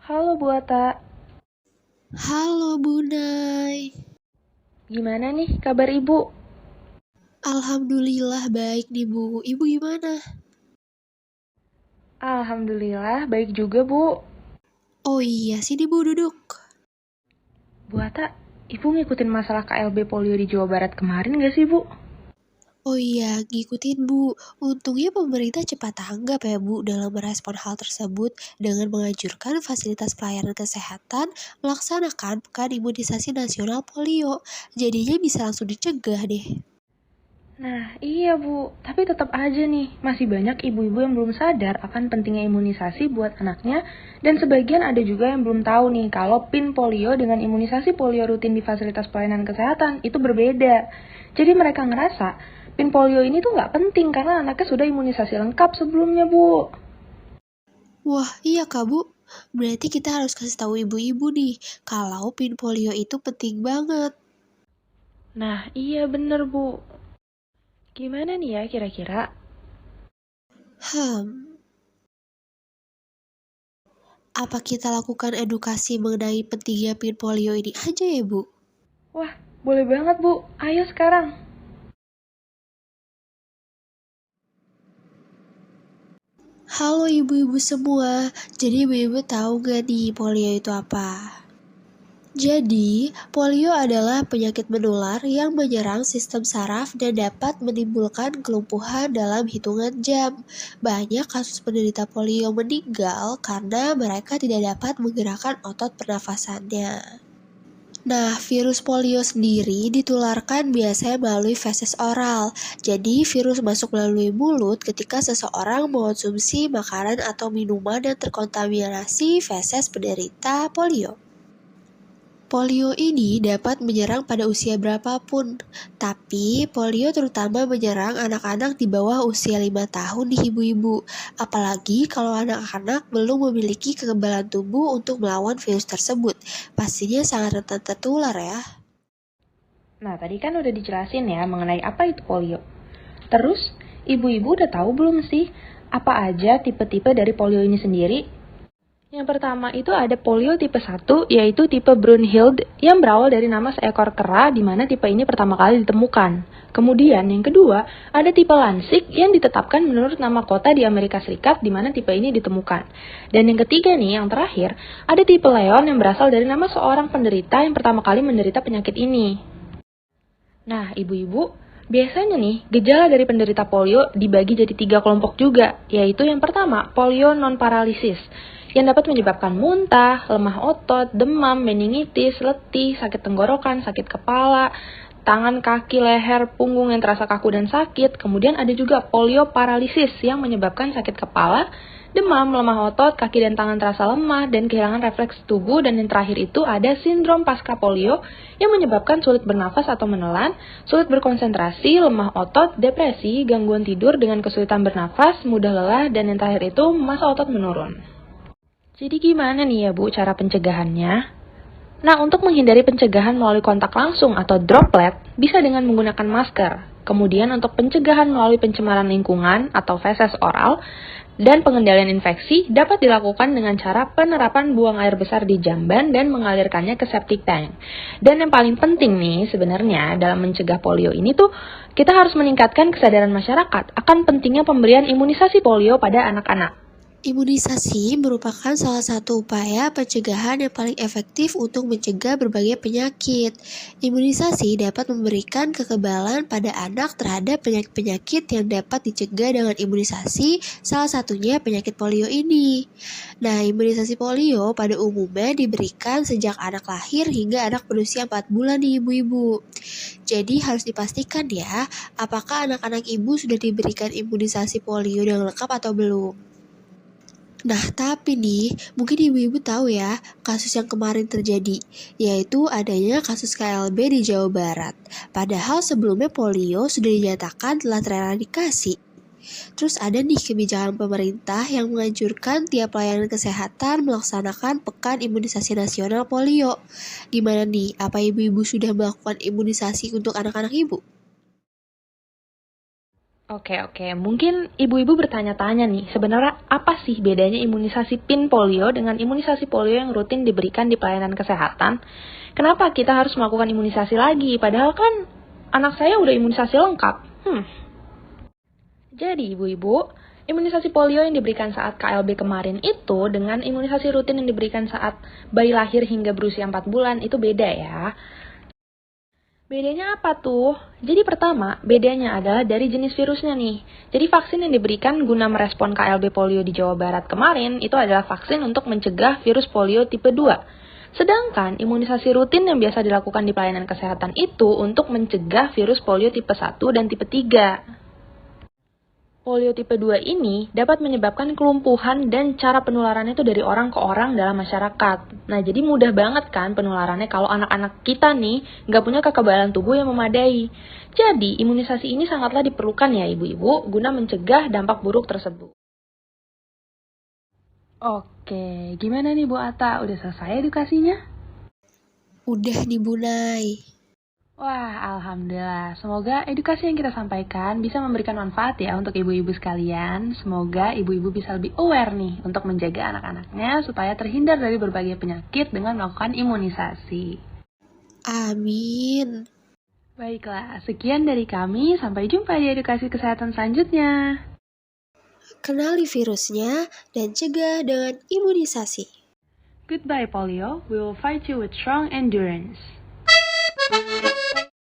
Halo Bu Ata, Halo Bunai, gimana nih kabar Ibu? Alhamdulillah baik nih Bu. Ibu gimana? Alhamdulillah baik juga Bu. Oh iya, sini Bu duduk. Bu Ata, Ibu ngikutin masalah KLB polio di Jawa Barat kemarin gak sih Bu? Oh iya, ngikutin Bu. Untungnya pemerintah cepat tanggap ya Bu dalam merespon hal tersebut dengan menganjurkan fasilitas pelayanan kesehatan melaksanakan pekan imunisasi nasional polio. Jadinya bisa langsung dicegah deh. Nah iya Bu, tapi tetap aja nih masih banyak ibu-ibu yang belum sadar akan pentingnya imunisasi buat anaknya dan sebagian ada juga yang belum tahu nih kalau PIN polio dengan imunisasi polio rutin di fasilitas pelayanan kesehatan itu berbeda. Jadi mereka ngerasa PIN polio ini tuh nggak penting karena anaknya sudah imunisasi lengkap sebelumnya Bu. Wah, iya Kak Bu. Berarti kita harus kasih tahu ibu-ibu nih, kalau PIN polio itu penting banget. Nah iya bener Bu. Gimana nih ya kira-kira? Hmm, Apa kita lakukan edukasi mengenai pentingnya PIN polio ini aja ya, Bu? Wah, boleh banget Bu. Ayo sekarang. Halo ibu-ibu semua, jadi ibu-ibu tahu gak nih polio itu apa? Jadi, polio adalah penyakit menular yang menyerang sistem saraf dan dapat menimbulkan kelumpuhan dalam hitungan jam. Banyak kasus penderita polio meninggal karena mereka tidak dapat menggerakkan otot pernafasannya. Nah, virus polio sendiri ditularkan biasanya melalui feses oral. Jadi, virus masuk melalui mulut ketika seseorang mengonsumsi makanan atau minuman yang terkontaminasi feses penderita polio. Polio ini dapat menyerang pada usia berapapun, tapi polio terutama menyerang anak-anak di bawah usia 5 tahun di ibu-ibu, apalagi kalau anak-anak belum memiliki kekebalan tubuh untuk melawan virus tersebut. Pastinya sangat rentan tertular ya. Nah, tadi kan udah dijelasin ya mengenai apa itu polio. Terus, ibu-ibu udah tahu belum sih apa aja tipe-tipe dari polio ini sendiri? Yang pertama itu ada polio tipe 1, yaitu tipe Brunhild yang berawal dari nama seekor kera di mana tipe ini pertama kali ditemukan. Kemudian yang kedua, ada tipe Lansik yang ditetapkan menurut nama kota di Amerika Serikat di mana tipe ini ditemukan. Dan yang ketiga nih, yang terakhir, ada tipe Leon yang berasal dari nama seorang penderita yang pertama kali menderita penyakit ini. Nah, ibu-ibu, biasanya nih, gejala dari penderita polio dibagi jadi 3 kelompok juga, yaitu yang pertama, polio non-paralisis, yang dapat menyebabkan muntah, lemah otot, demam, meningitis, letih, sakit tenggorokan, sakit kepala, tangan, kaki, leher, punggung yang terasa kaku dan sakit. Kemudian ada juga polio paralisis yang menyebabkan sakit kepala, demam, lemah otot, kaki dan tangan terasa lemah, dan kehilangan refleks tubuh. Dan yang terakhir itu ada sindrom pasca polio yang menyebabkan sulit bernafas atau menelan, sulit berkonsentrasi, lemah otot, depresi, gangguan tidur dengan kesulitan bernafas, mudah lelah, dan yang terakhir itu massa otot menurun. Jadi gimana nih ya Bu cara pencegahannya? Nah, untuk menghindari pencegahan melalui kontak langsung atau droplet, bisa dengan menggunakan masker. Kemudian untuk pencegahan melalui pencemaran lingkungan atau feses oral, dan pengendalian infeksi dapat dilakukan dengan cara penerapan buang air besar di jamban dan mengalirkannya ke septic tank. Dan yang paling penting nih sebenarnya dalam mencegah polio ini tuh, kita harus meningkatkan kesadaran masyarakat akan pentingnya pemberian imunisasi polio pada anak-anak. Imunisasi merupakan salah satu upaya pencegahan yang paling efektif untuk mencegah berbagai penyakit. Imunisasi dapat memberikan kekebalan pada anak terhadap penyakit-penyakit yang dapat dicegah dengan imunisasi, salah satunya penyakit polio ini. Nah, imunisasi polio pada umumnya diberikan sejak anak lahir hingga anak berusia 4 bulan di ibu-ibu. Jadi harus dipastikan ya, apakah anak-anak ibu sudah diberikan imunisasi polio yang lengkap atau belum. Nah, tapi nih, mungkin ibu-ibu tahu ya, kasus yang kemarin terjadi, yaitu adanya kasus KLB di Jawa Barat. Padahal sebelumnya polio sudah dinyatakan telah tereradikasi. Terus ada nih kebijakan pemerintah yang menganjurkan tiap layanan kesehatan melaksanakan pekan imunisasi nasional polio. Gimana nih, apa ibu-ibu sudah melakukan imunisasi untuk anak-anak ibu? Oke. Mungkin ibu-ibu bertanya-tanya nih, sebenarnya apa sih bedanya imunisasi PIN polio dengan imunisasi polio yang rutin diberikan di pelayanan kesehatan? Kenapa kita harus melakukan imunisasi lagi? Padahal kan anak saya udah imunisasi lengkap. Jadi ibu-ibu, imunisasi polio yang diberikan saat KLB kemarin itu dengan imunisasi rutin yang diberikan saat bayi lahir hingga berusia 4 bulan itu beda ya. Bedanya apa tuh? Jadi pertama, bedanya adalah dari jenis virusnya nih. Jadi vaksin yang diberikan guna merespon KLB polio di Jawa Barat kemarin itu adalah vaksin untuk mencegah virus polio tipe 2. Sedangkan imunisasi rutin yang biasa dilakukan di pelayanan kesehatan itu untuk mencegah virus polio tipe 1 dan tipe 3. Polio tipe 2 ini dapat menyebabkan kelumpuhan dan cara penularannya itu dari orang ke orang dalam masyarakat. Nah, jadi mudah banget kan penularannya kalau anak-anak kita nih nggak punya kekebalan tubuh yang memadai. Jadi, imunisasi ini sangatlah diperlukan ya ibu-ibu guna mencegah dampak buruk tersebut. Oke, gimana nih Bu Ata? Udah selesai edukasinya? Udah nih Bunai. Wah, alhamdulillah. Semoga edukasi yang kita sampaikan bisa memberikan manfaat ya untuk ibu-ibu sekalian. Semoga ibu-ibu bisa lebih aware nih untuk menjaga anak-anaknya supaya terhindar dari berbagai penyakit dengan melakukan imunisasi. Amin. Baiklah, sekian dari kami. Sampai jumpa di edukasi kesehatan selanjutnya. Kenali virusnya dan cegah dengan imunisasi. Goodbye polio, we will fight you with strong endurance.